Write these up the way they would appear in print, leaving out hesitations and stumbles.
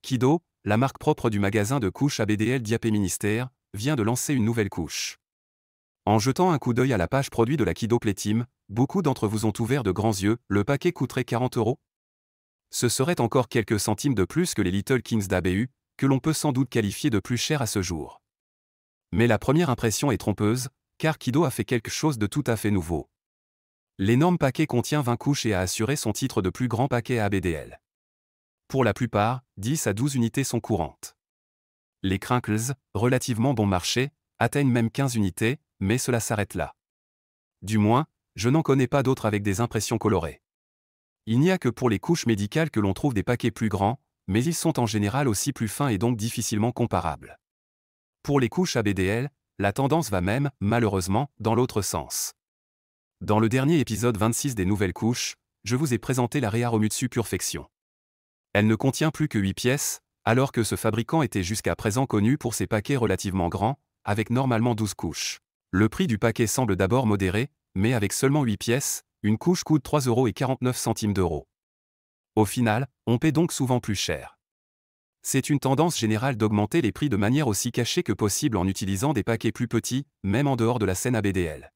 Kido, la marque propre du magasin de couches ABDL Diapé Ministère, vient de lancer une nouvelle couche. En jetant un coup d'œil à la page produit de la Kido Play Team, beaucoup d'entre vous ont ouvert de grands yeux. Le paquet coûterait 40 €. Ce serait encore quelques centimes de plus que les Little Kings d'ABU, que l'on peut sans doute qualifier de plus cher à ce jour. Mais la première impression est trompeuse, car Kido a fait quelque chose de tout à fait nouveau. L'énorme paquet contient 20 couches et a assuré son titre de plus grand paquet à ABDL. Pour la plupart, 10 à 12 unités sont courantes. Les Crinkles, relativement bon marché, atteignent même 15 unités, mais cela s'arrête là. Du moins, je n'en connais pas d'autres avec des impressions colorées. Il n'y a que pour les couches médicales que l'on trouve des paquets plus grands, mais ils sont en général aussi plus fins et donc difficilement comparables. Pour les couches ABDL, la tendance va même, malheureusement, dans l'autre sens. Dans le dernier épisode 26 des nouvelles couches, je vous ai présenté la Rearomutsu Purfection. Elle ne contient plus que 8 pièces, alors que ce fabricant était jusqu'à présent connu pour ses paquets relativement grands, avec normalement 12 couches. Le prix du paquet semble d'abord modéré, mais avec seulement 8 pièces, une couche coûte 3,49 €. Au final, on paie donc souvent plus cher. C'est une tendance générale d'augmenter les prix de manière aussi cachée que possible en utilisant des paquets plus petits, même en dehors de la scène ABDL.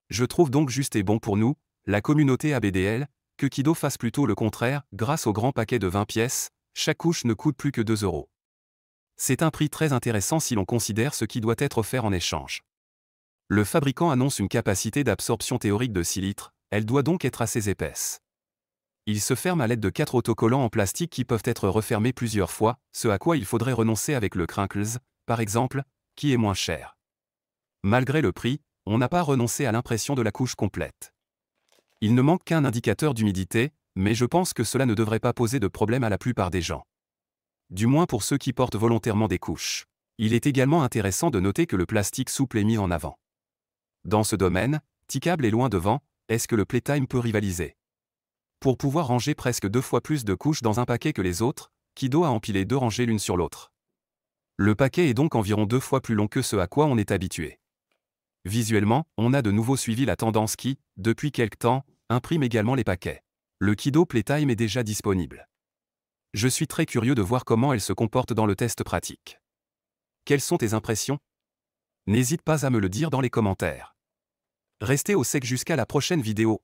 Je trouve donc juste et bon pour nous, la communauté ABDL, que Kido fasse plutôt le contraire. Grâce au grand paquet de 20 pièces, chaque couche ne coûte plus que 2 €. C'est un prix très intéressant si l'on considère ce qui doit être offert en échange. Le fabricant annonce une capacité d'absorption théorique de 6 litres, elle doit donc être assez épaisse. Il se ferme à l'aide de 4 autocollants en plastique qui peuvent être refermés plusieurs fois, ce à quoi il faudrait renoncer avec le Crinkles, par exemple, qui est moins cher. Malgré le prix, on n'a pas renoncé à l'impression de la couche complète. Il ne manque qu'un indicateur d'humidité, mais je pense que cela ne devrait pas poser de problème à la plupart des gens. Du moins pour ceux qui portent volontairement des couches. Il est également intéressant de noter que le plastique souple est mis en avant. Dans ce domaine, T-Cable est loin devant. Est-ce que le Playtime peut rivaliser? Pour pouvoir ranger presque 2 fois plus de couches dans un paquet que les autres, Kido a empilé 2 rangées l'une sur l'autre. Le paquet est donc environ 2 fois plus long que ce à quoi on est habitué. Visuellement, on a de nouveau suivi la tendance qui, depuis quelque temps, imprime également les paquets. Le Kido Playtime est déjà disponible. Je suis très curieux de voir comment elle se comporte dans le test pratique. Quelles sont tes impressions? N'hésite pas à me le dire dans les commentaires. Restez au sec jusqu'à la prochaine vidéo.